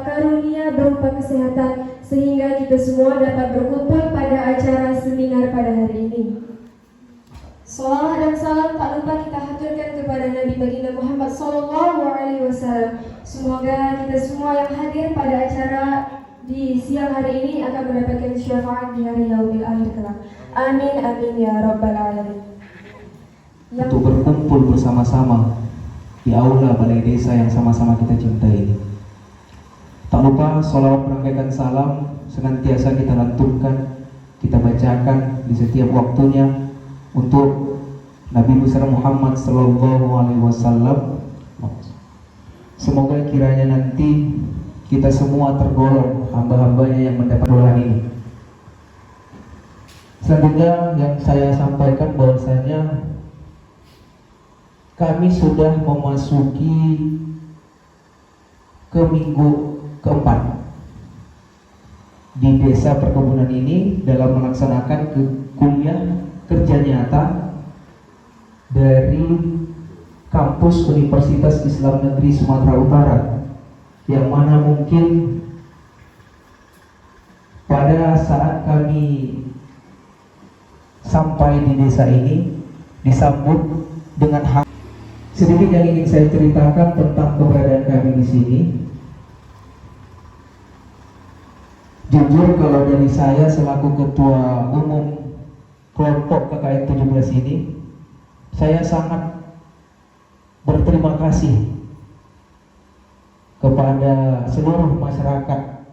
karunia berupa kesehatan sehingga kita semua dapat berkumpul pada acara seminar pada hari ini. Salawat dan salam tak lupa kita haturkan kepada Nabi Baginda Muhammad SAW. Semoga kita semua yang hadir pada acara di siang hari ini akan mendapatkan syafaat di hari yaumil akhir kelak. Amin amin ya rabbal alamin. Untuk berkumpul bersama-sama di aula balai desa yang sama-sama kita cintai ini. Tak lupa sholawat merangkaikan salam senantiasa kita lantunkan, kita bacakan di setiap waktunya untuk Nabi besar Muhammad Sallallahu Alaihi Wasallam. Semoga kiranya nanti kita semua tergolong hamba-hambanya yang mendapat doa ini. Selanjutnya yang saya sampaikan bahwasanya kami sudah memasuki ke minggu keempat di desa perkebunan ini dalam melaksanakan kuliah kerja nyata dari kampus Universitas Islam Negeri Sumatera Utara, yang mana mungkin pada saat kami sampai di desa ini disambut dengan hak. Sedikit yang ingin saya ceritakan tentang keberadaan kami di sini. Jujur kalau dari saya selaku ketua umum kelompok KKN 17 ini, saya sangat berterima kasih kepada seluruh masyarakat,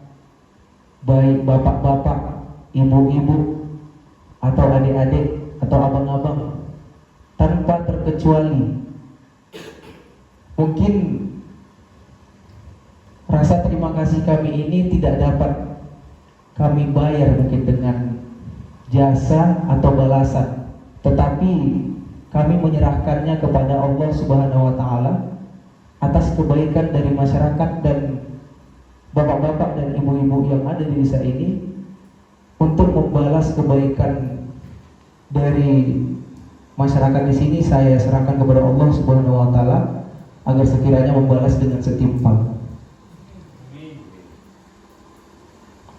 baik bapak-bapak, ibu-ibu, atau adik-adik, atau abang-abang, tanpa terkecuali. Mungkin rasa terima kasih kami ini tidak dapat kami bayar mungkin dengan jasa atau balasan, tetapi kami menyerahkannya kepada Allah Subhanahu wa Ta'ala atas kebaikan dari masyarakat dan bapak-bapak dan ibu-ibu yang ada di desa ini, untuk membalas kebaikan dari masyarakat di sini. Saya serahkan kepada Allah Subhanahu wa Ta'ala agar sekiranya membalas dengan setimpal.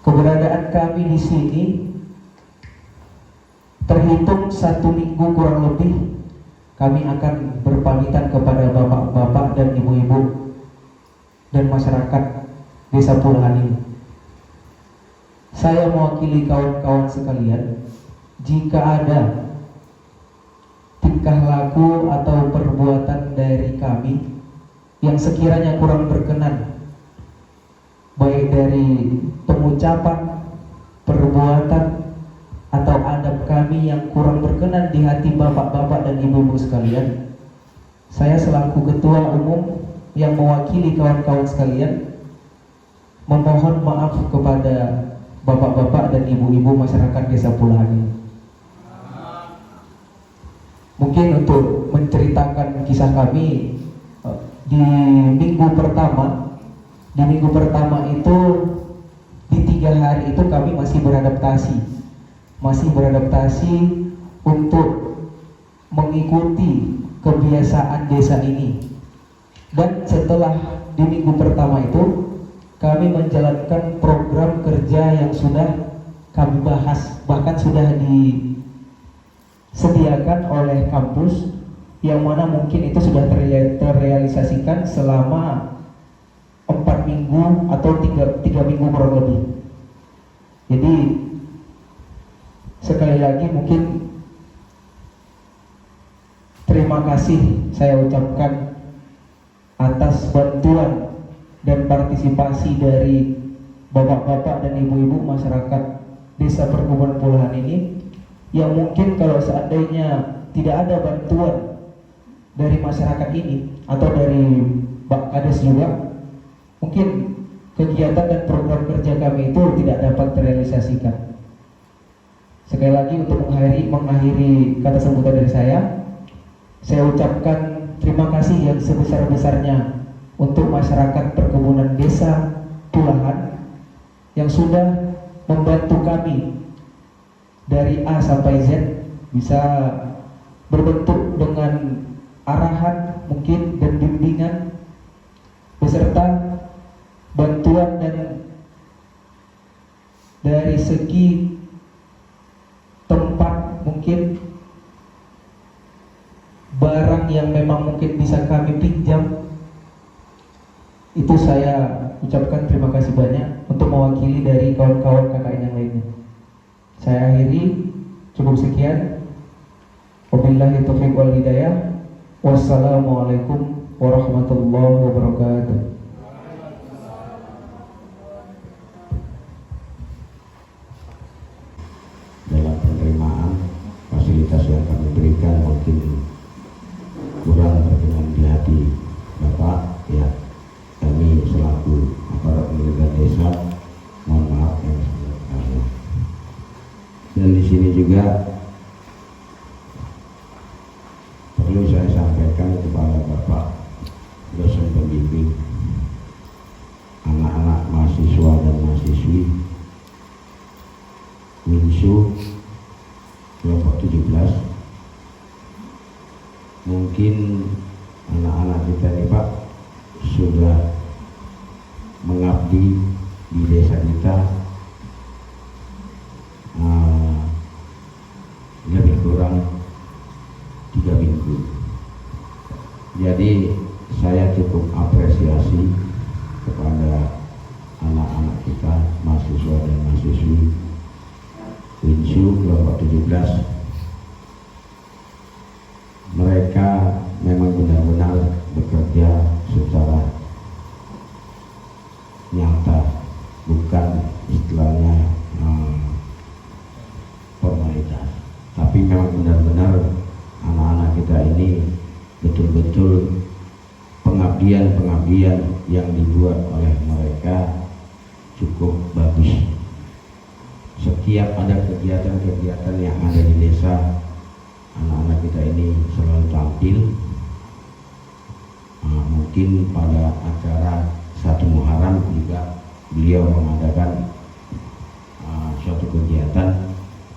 Keberadaan kami di sini terhitung 1 minggu kurang lebih, kami akan berpamitan kepada bapak-bapak dan ibu-ibu dan masyarakat desa Pulahan ini. Saya mewakili kawan-kawan sekalian, jika ada tingkah laku atau perbuatan dari kami yang sekiranya kurang berkenan, baik dari pengucapan, perbuatan, atau adab kami yang kurang berkenan di hati bapak-bapak dan ibu-ibu sekalian, saya selaku ketua umum yang mewakili kawan-kawan sekalian memohon maaf kepada bapak-bapak dan ibu-ibu masyarakat desa Pulahan ini. Mungkin untuk menceritakan kisah kami, di minggu pertama itu, di 3 hari itu kami masih beradaptasi untuk mengikuti kebiasaan desa ini. Dan setelah di minggu pertama itu kami menjalankan program kerja yang sudah kami bahas, bahkan sudah disediakan oleh kampus, yang mana mungkin itu sudah terrealisasikan selama 4 minggu atau 3 minggu kurang lebih. Jadi sekali lagi mungkin terima kasih saya ucapkan atas bantuan dan partisipasi dari bapak-bapak dan ibu-ibu masyarakat desa perkebunan Pulahan ini, yang mungkin kalau seandainya tidak ada bantuan dari masyarakat ini atau dari Pak Kades juga, mungkin kegiatan dan program kerja kami itu tidak dapat terrealisasikan. Sekali lagi untuk mengakhiri kata sambutan dari saya ucapkan terima kasih yang sebesar-besarnya untuk masyarakat perkebunan desa Pulahan yang sudah membantu kami dari A sampai Z bisa berbentuk dengan arahan mungkin dan bimbingan, beserta bantuan dan dari segi tempat mungkin barang yang memang mungkin bisa kami pinjam, itu saya ucapkan terima kasih banyak untuk mewakili dari kawan-kawan KKN yang lainnya. Saya akhiri, cukup sekian. Wabillahi taufiq wal hidayah. Wassalamualaikum warahmatullahi wabarakatuh. Dalam penerimaan fasilitas yang kami berikan mungkin kurang berkenan di hati Bapak, ya kami selaku aparat pemerintah desa mohon maaf yang sebesar-besarnya. Dan di sini juga perlu saya sampaikan kepada Bapak dosen pembimbing, anak-anak mahasiswa dan mahasiswi Winsu kelompok 17, mungkin anak-anak kita ini Pak sudah mengabdi di desa kita lebih kurang 3 minggu. Jadi saya cukup apresiasi kepada anak-anak kita, mahasiswa dan mahasiswi Winsu kelompok 17. Mereka memang benar-benar bekerja secara nyata, bukan istilahnya formalitas, tapi memang benar-benar anak-anak kita ini betul-betul pengabdian yang dibuat oleh mereka cukup bagus. Setiap ada kegiatan-kegiatan yang ada di desa, anak-anak kita ini selalu tampil. Mungkin pada acara 1 Muharram juga beliau mengadakan suatu kegiatan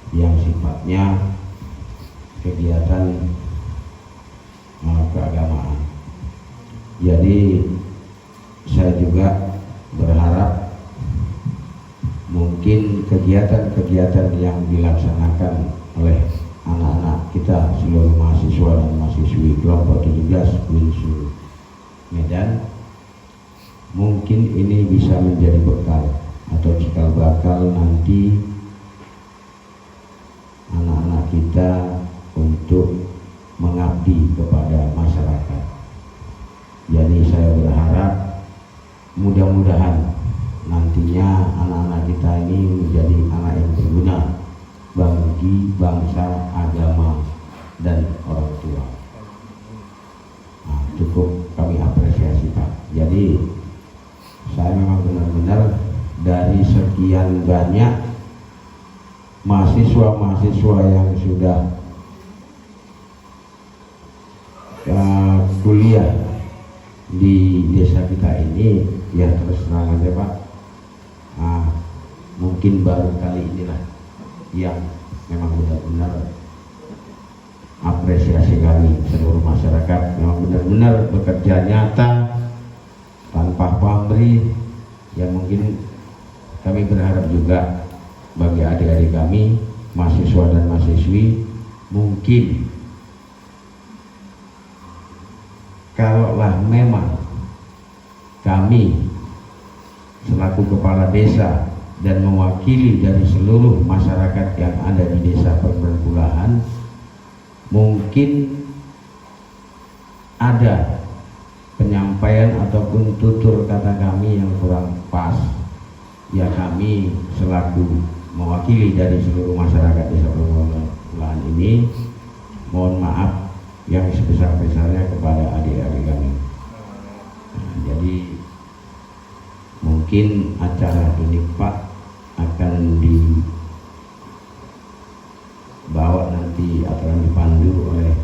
yang sifatnya kegiatan keagamaan. Jadi saya juga berharap mungkin kegiatan-kegiatan yang dilaksanakan oleh anak-anak kita seluruh mahasiswa dan mahasiswi kelompok 17 Winsu Medan, mungkin ini bisa menjadi bekal atau cikal bakal nanti anak-anak kita untuk mengabdi kepada masyarakat. Jadi saya berharap mudah-mudahan nantinya anak-anak kita ini menjadi anak yang berguna bagi bangsa, agama, dan orang tua. Cukup kami apresiasi Pak. Jadi saya memang benar-benar dari sekian banyak mahasiswa-mahasiswa yang sudah kuliah di desa kita ini, ya terus terang aja Pak, mungkin baru kali inilah yang memang benar-benar apresiasi kami seluruh masyarakat memang benar-benar bekerja nyata tanpa pamrih. Ya mungkin kami berharap juga bagi adik-adik kami mahasiswa dan mahasiswi, mungkin kalaulah memang kami selaku kepala desa dan mewakili dari seluruh masyarakat yang ada di desa Perberkulahan, mungkin ada penyampaian ataupun tutur kata kami yang kurang pas, ya kami selaku mewakili dari seluruh masyarakat desa Perberkulahan ini mohon maaf yang sebesar-besarnya kepada adik-adik kami. Jadi mungkin acara ini Pak akan dibawa nanti atau dipandu oleh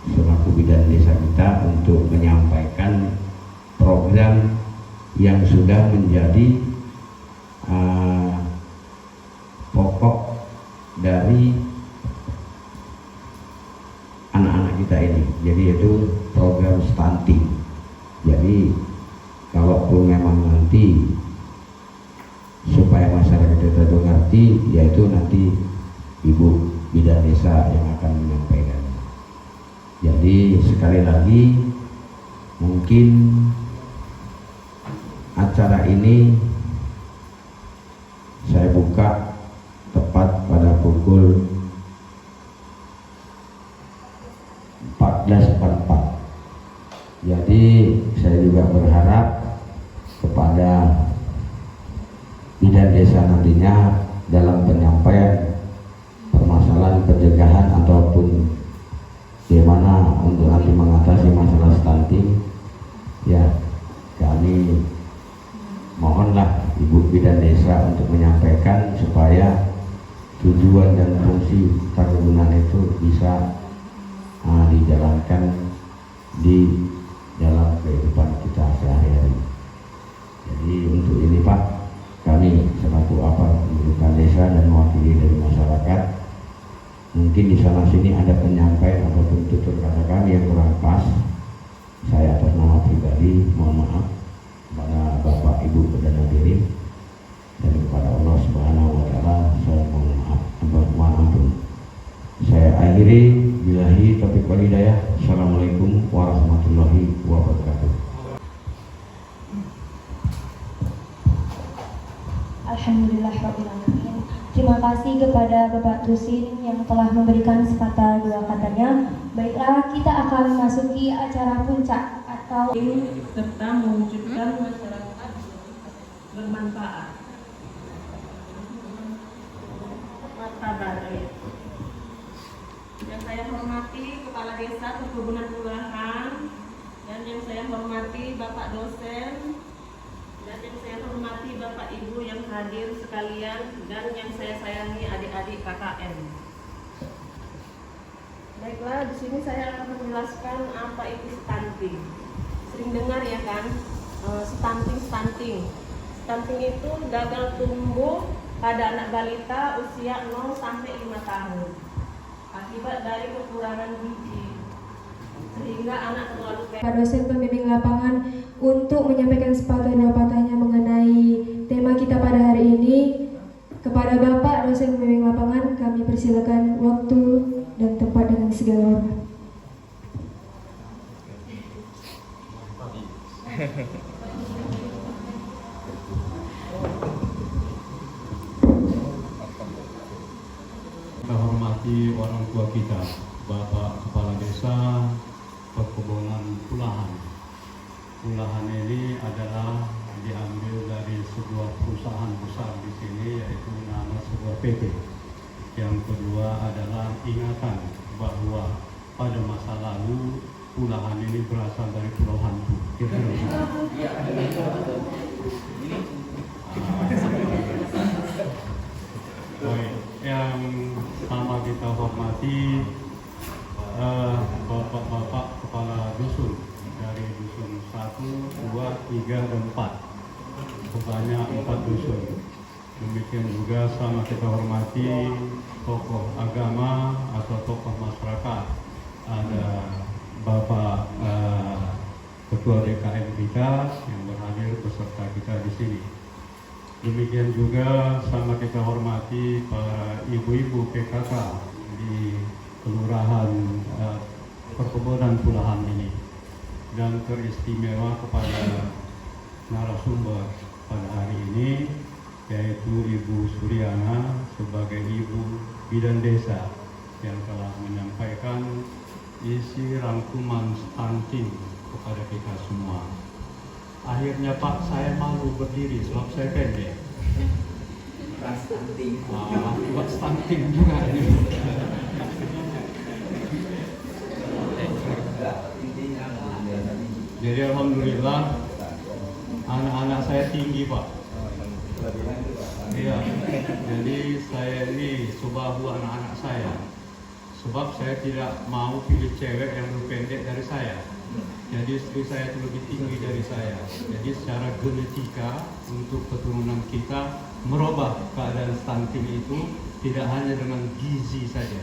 selaku bidan desa kita untuk menyampaikan program yang sudah menjadi pokok dari anak-anak kita ini. Jadi itu program stunting. Jadi kalaupun memang nanti visi, yaitu nanti Ibu Bidan Desa yang akan menyampaikan. Jadi sekali lagi, mungkin acara ini saya buka tepat pada pukul 14.44. Jadi saya juga berharap kepada bidan desa nantinya dalam penyampaian permasalahan pencegahan ataupun bagaimana untuk nanti mengatasi masalah stunting, ya kami mohonlah Ibu Bidan Desa untuk menyampaikan supaya tujuan dan fungsi perkebunan itu bisa dijalankan di dalam kehidupan kita sehari-hari. Jadi untuk ini Pak, kami selaku aparat pemerintahan desa dan mewakili dari masyarakat, mungkin di sana sini ada penyampaian ataupun tutur kata kami yang kurang pas. Saya atas nama pribadi mohon maaf kepada Bapak Ibu Perdana Hadirin dan kepada Allah Subhanahu wa taala saya mohon maaf, mohon ampun. Saya akhiri, billahi taufiq wal hidayah. Assalamualaikum warahmatullahi wabarakatuh. Alhamdulillahirrahmanirrahim. Terima kasih kepada Bapak Tusin yang telah memberikan sepatah dua katanya. Baiklah, kita akan memasuki acara puncak atau serta mewujudkan masyarakat bermanfaat. Martabat. Yang saya hormati Kepala Desa Perkebunan Kelurahan, dan yang saya hormati Bapak dosen, dan yang saya hormati Bapak Ibu yang hadir sekalian, dan yang saya sayangi adik-adik KKN. Baiklah, di sini saya akan menjelaskan apa itu stunting. Sering dengar ya kan, stunting. Stunting itu gagal tumbuh pada anak balita usia 0 sampai 5 tahun akibat dari kekurangan gizi, sehingga anak terlalu Pak dosen pembimbing lapangan untuk menyampaikan sepatah dua patahnya mengenai tema kita pada hari ini. Kepada Bapak dosen pembimbing lapangan, kami persilakan waktu dan tempat dengan segala hormat. Kita hormati orang tua kita, Bapak Kepala Desa Perkebunan Pulahan. Pulahan ini adalah diambil dari sebuah perusahaan besar di sini, yaitu nama sebuah PT. Yang kedua adalah ingatan bahwa pada masa lalu Pulahan ini berasal dari Pulau Hantu. Baik, yang sama kita hormati bapak-bapak kepala dusun dari dusun 1, 2, 3, dan 4. Sebanyak 4 dusun. Demikian juga sama kita hormati tokoh agama atau tokoh masyarakat. Ada Bapak Ketua DKM kita yang berhadir beserta kita di sini. Demikian juga sama kita hormati para ibu-ibu PKK di Kelurahan Perkebunan Pulahan ini, dan teristimewa kepada narasumber pada hari ini, yaitu Ibu Suryana sebagai Ibu Bidan Desa yang telah menyampaikan isi rangkuman stunting kepada kita semua. Akhirnya Pak, saya malu berdiri sebab saya pendek. Buat stunting juga ini. Jadi alhamdulillah anak-anak saya tinggi Pak. Iya. Jadi saya ini sebahu anak-anak saya. Sebab saya tidak mau pilih cewek yang lebih pendek dari saya. Jadi istri saya itu lebih tinggi dari saya. Jadi secara genetika untuk keturunan kita merubah keadaan stunting itu tidak hanya dengan gizi saja.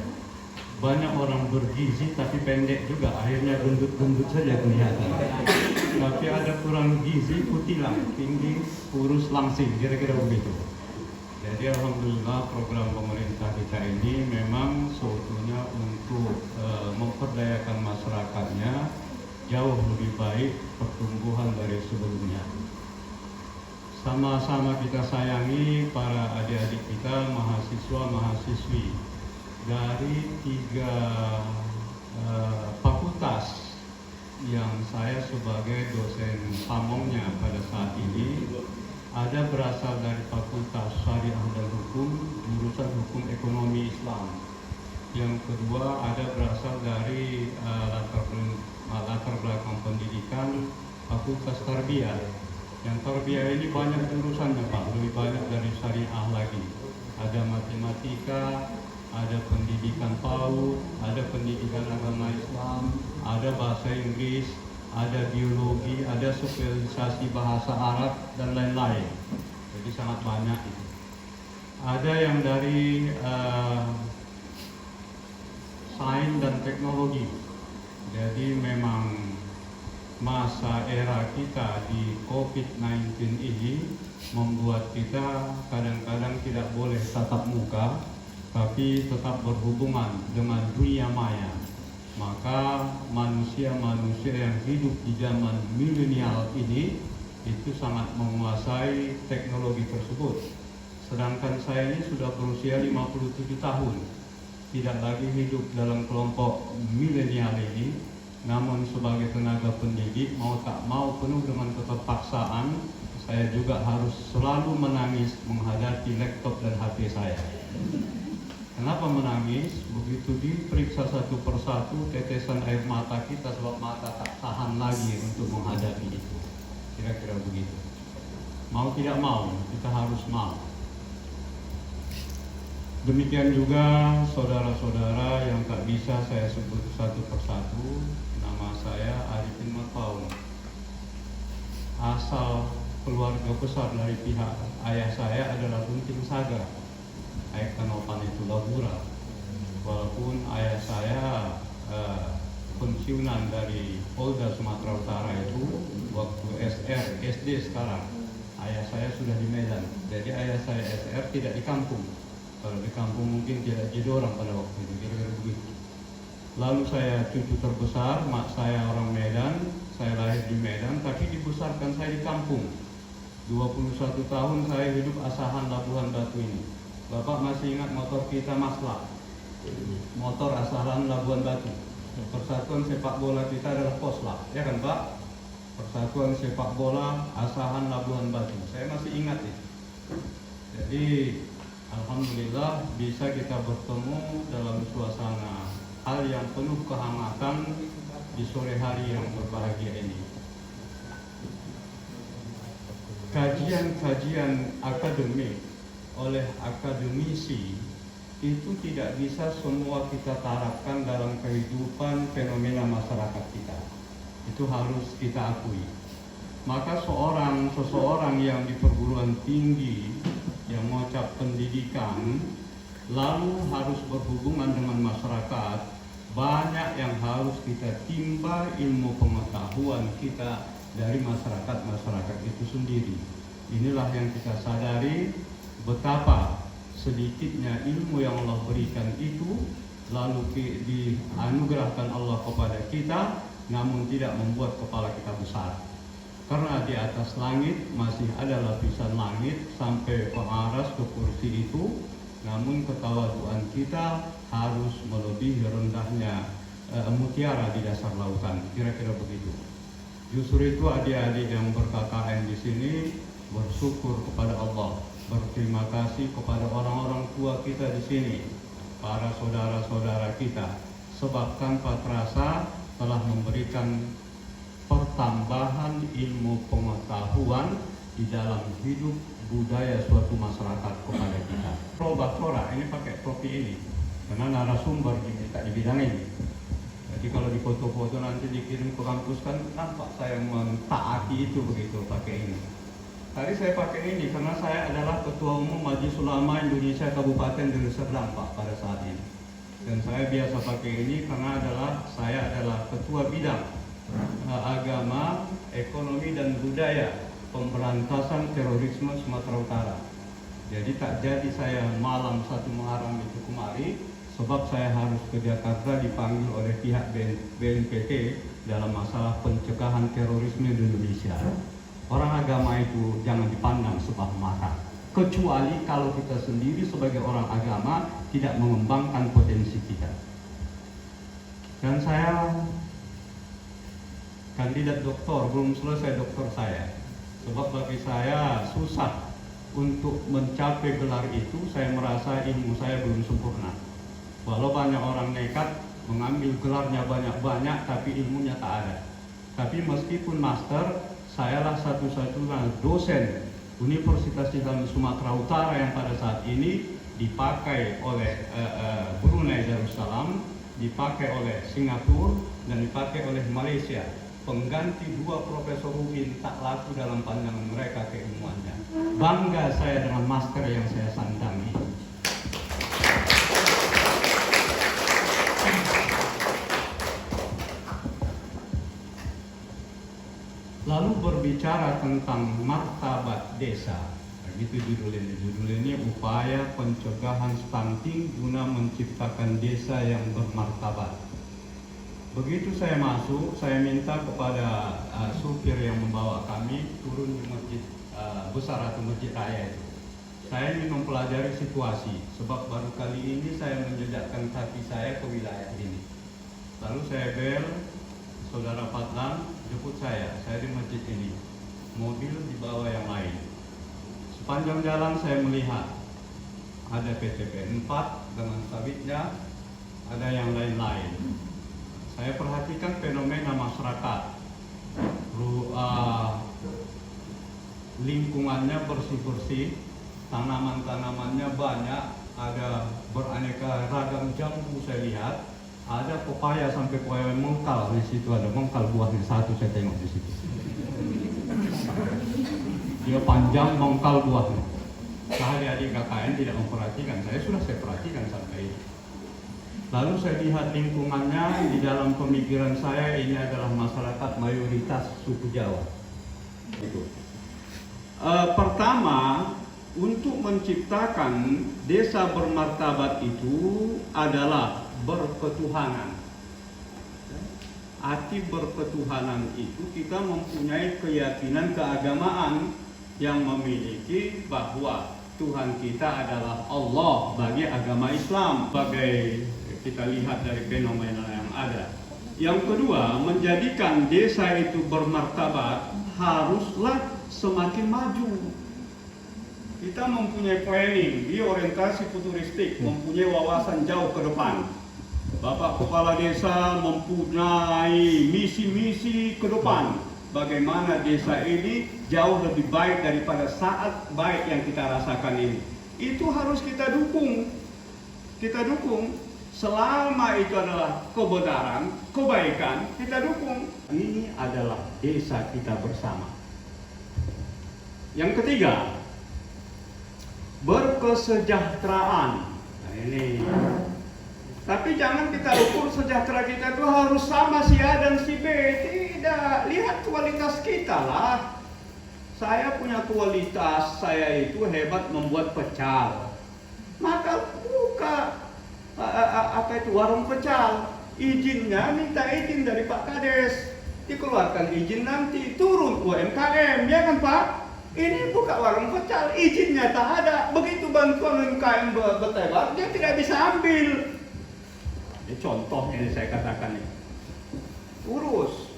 Banyak orang bergizi tapi pendek juga, akhirnya gendut-gendut saja kelihatan. Tapi ada kurang gizi, kutilang, tinggi, kurus, langsing, kira-kira begitu. Jadi alhamdulillah program pemerintah kita ini memang sebetulnya untuk memperdayakan masyarakatnya jauh lebih baik pertumbuhan dari sebelumnya. Sama-sama kita sayangi para adik-adik kita, mahasiswa-mahasiswi dari 3 fakultas yang saya sebagai dosen pamongnya pada saat ini. Ada berasal dari Fakultas Syariah dan Hukum, jurusan Hukum Ekonomi Islam. Yang kedua ada berasal dari latar belakang pendidikan Fakultas Tarbiyah. Yang Tarbiyah ini banyak jurusannya Pak, lebih banyak dari syariah lagi. Ada matematika, ada pendidikan PAUD, ada pendidikan agama Islam, ada bahasa Inggris, ada biologi, ada spesialisasi bahasa Arab dan lain-lain. Jadi sangat banyak itu. Ada yang dari sains dan teknologi. Jadi memang masa era kita di COVID-19 ini membuat kita kadang-kadang tidak boleh tatap muka, tapi tetap berhubungan dengan dunia maya. Maka manusia-manusia yang hidup di zaman milenial ini itu sangat menguasai teknologi tersebut. Sedangkan saya ini sudah berusia 57 tahun, tidak lagi hidup dalam kelompok milenial ini, namun sebagai tenaga pendidik mau tak mau penuh dengan keterpaksaan, saya juga harus selalu menangis menghadapi laptop dan HP saya. Kenapa menangis? Begitu diperiksa satu persatu tetesan air mata kita, sebab mata tak tahan lagi untuk menghadapi itu. Kira-kira begitu. Mau tidak mau, kita harus mau. Demikian juga saudara-saudara yang tak bisa saya sebut satu persatu. Nama saya Arifin Matpaun. Asal keluarga besar dari pihak ayah saya adalah Bunting Saga. Ayah Kanopan itu Labura. Walaupun ayah saya pensiunan dari Polda Sumatera Utara itu waktu SD sekarang. Ayah saya sudah di Medan. Jadi ayah saya SR tidak di kampung. Kalau di kampung mungkin tidak jadi orang pada waktu itu, kira-kira begitu. Lalu saya cucu terbesar, mak saya orang Medan, saya lahir di Medan, tapi dibesarkan saya di kampung. 21 tahun saya hidup Asahan Labuhan Batu ini. Bapak masih ingat motor kita Masla, motor Asahan Labuhan Batu. Persatuan sepak bola kita adalah Posla, ya kan Pak? Persatuan sepak bola Asahan Labuhan Batu. Saya masih ingat itu. Jadi alhamdulillah bisa kita bertemu dalam suasana hal yang penuh kehangatan di sore hari yang berbahagia ini. Kajian-kajian akademik oleh akademisi itu tidak bisa semua kita terapkan dalam kehidupan fenomena masyarakat kita. Itu harus kita akui. Maka seseorang yang di perguruan tinggi yang mengucap pendidikan lalu harus berhubungan dengan masyarakat, banyak yang harus kita timba ilmu pengetahuan kita dari masyarakat itu sendiri. Inilah yang kita sadari betapa sedikitnya ilmu yang Allah berikan itu lalu dianugerahkan Allah kepada kita, namun tidak membuat kepala kita besar. Karena di atas langit masih ada lapisan langit sampai pengaras ke kursi itu, namun ketawaduan kita harus melebihi rendahnya mutiara di dasar lautan. Kira-kira begitu. Justru itu adik-adik yang ber-KKN di sini bersyukur kepada Allah, berterima kasih kepada orang-orang tua kita di sini, para saudara-saudara kita, sebab tanpa terasa telah memberikan pertambahan ilmu pengetahuan di dalam hidup budaya suatu masyarakat kepada kita. Baktora ini pakai topi ini karena narasumber diminta di bidang ini. Jadi kalau di foto-foto nanti dikirim ke kampus kan nampak saya mentaati itu begitu pakai ini. Tadi saya pakai ini karena saya adalah Ketua Umum Majelis Ulama Indonesia Kabupaten Deli Serdang Pak pada saat ini. Dan saya biasa pakai ini karena saya adalah Ketua Bidang Agama, Ekonomi dan Budaya Pemberantasan Terorisme Sumatera Utara. Jadi tak jadi saya malam 1 Muharram itu kemari, sebab saya harus ke Jakarta dipanggil oleh pihak BNPT dalam masalah pencegahan terorisme di Indonesia. Orang agama itu jangan dipandang sebelah mata, kecuali kalau kita sendiri sebagai orang agama tidak mengembangkan potensi kita. Dan saya kandidat doktor, belum selesai doktor saya. Sebab bagi saya susah untuk mencapai gelar itu. Saya merasa ilmu saya belum sempurna. Walau banyak orang nekat mengambil gelarnya banyak-banyak, tapi ilmunya tak ada. Tapi meskipun master, sayalah satu-satunya dosen Universitas Islam Sumatera Utara yang pada saat ini dipakai oleh Brunei Darussalam, dipakai oleh Singapura, dan dipakai oleh Malaysia. Pengganti 2 Profesor UIN tak laku dalam pandangan mereka keilmuannya. Bangga saya dengan master yang saya sandangi. Lalu berbicara tentang martabat desa, begitu judul ini. Judul ini upaya pencegahan stunting guna menciptakan desa yang bermartabat. Begitu saya masuk, saya minta kepada supir yang membawa kami turun di masjid besar atau masjid raya itu. Saya ingin mempelajari situasi, sebab baru kali ini saya menjejakkan kaki saya ke wilayah ini. Lalu saya bel, Saudara Fadlan jemput saya di masjid ini. Mobil dibawa yang lain. Sepanjang jalan saya melihat ada PTP 4 dengan sabitnya, ada yang lain-lain. Saya perhatikan fenomena masyarakat. Lingkungannya bersih-bersih, tanaman-tanamannya banyak, ada beraneka ragam jambu saya lihat. Ada pepaya sampai pepaya mengkal di situ, ada mengkal buahnya satu saya tengok di situ. Dia panjang mengkal buahnya. Adik-adik KKN tidak memperhatikan, saya perhatikan sampai ini. Lalu saya lihat lingkungannya, di dalam pemikiran saya ini adalah masyarakat mayoritas suku Jawa. Itu. Pertama, untuk menciptakan desa bermartabat itu adalah berketuhanan. Arti berketuhanan itu kita mempunyai keyakinan keagamaan yang memiliki bahwa Tuhan kita adalah Allah bagi agama Islam, sebagai kita lihat dari fenomena yang ada. Yang kedua, menjadikan desa itu bermartabat haruslah semakin maju. Kita mempunyai planning, di orientasi futuristik, mempunyai wawasan jauh ke depan. Bapak Kepala Desa mempunyai misi-misi ke depan. Bagaimana desa ini jauh lebih baik daripada saat baik yang kita rasakan ini. Itu harus kita dukung. Kita dukung. Selama itu adalah kebenaran, kebaikan, kita dukung. Ini adalah desa kita bersama. Yang ketiga, berkesejahteraan. Nah ini. Tapi jangan kita ukur sejahtera kita itu harus sama si A dan si B. Tidak, lihat kualitas kita lah. Saya punya kualitas, saya itu hebat membuat pecal. Maka buka warung pecal. Izinnya minta izin dari Pak Kades. Dikeluarkan izin nanti turun UMKM, ya kan Pak? Ini buka warung pecal, izinnya tak ada. Begitu bantuan UMKM bertebar, dia tidak bisa ambil. Ini contoh ini saya katakan ini. Urus.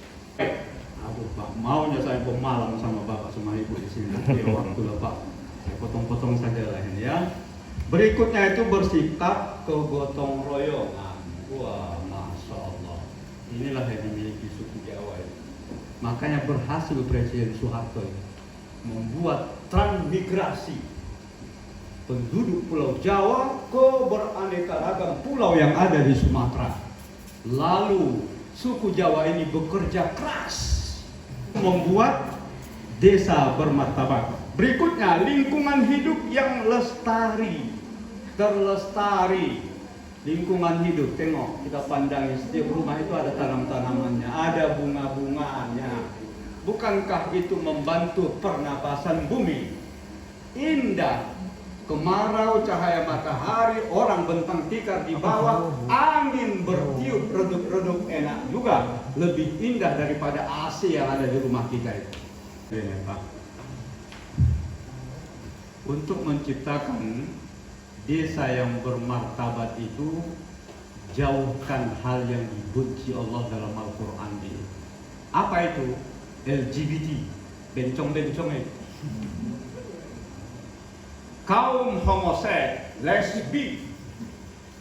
Aduh Pak, maunya saya pemalam sama Bapak sama Ibu di sini. Ya waktu lah Pak. Saya potong-potong saja lah ini ya. Berikutnya itu bersikap kegotong royongan. Wah, Masya Allah. Inilah yang dimiliki suku Jawa ini. Makanya berhasil Presiden Soeharto ini membuat transmigrasi penduduk Pulau Jawa ke beraneka ragam pulau yang ada di Sumatera. Lalu suku Jawa ini bekerja keras membuat desa bermartabat. Berikutnya, lingkungan hidup yang lestari, terlestari. Lingkungan hidup, tengok, kita pandangi setiap rumah itu ada tanam-tanamannya, ada bunga-bunganya. Bukankah itu membantu pernapasan bumi? Indah. kemarau, cahaya matahari, orang bentang tikar di bawah, angin bertiup redup-redup enak juga, lebih indah daripada AC yang ada di rumah kita itu. Ya, Pak. Untuk menciptakan desa yang bermartabat itu, jauhkan hal yang dibenci Allah dalam Al-Quran ini. Apa itu? LGBT, bencong-bencong itu. Kaum homoseks, lesbi,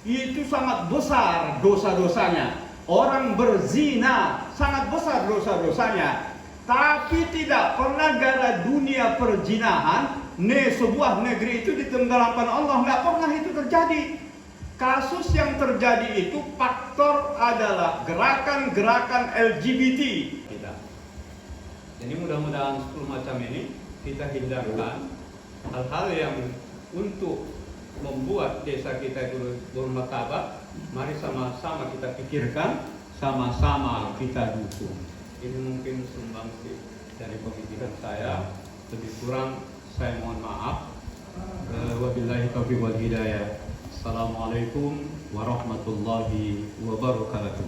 itu sangat besar dosa-dosanya. Orang berzina sangat besar dosa-dosanya. Tapi tidak pernah gara dunia perzinahan, sebuah negeri itu ditenggelamkan Allah, nggak pernah itu terjadi. Kasus yang terjadi itu faktor adalah gerakan-gerakan LGBT. Jadi mudah-mudahan 10 macam ini kita hindarkan hal-hal yang untuk membuat desa kita itu bermartabat. Mari sama-sama kita pikirkan, sama-sama kita dukung. Ini mungkin sumbangsi dari pemikiran saya. Lebih kurang saya mohon maaf. Wabillahi taufiq wal hidayah. Assalamualaikum warahmatullahi wabarakatuh.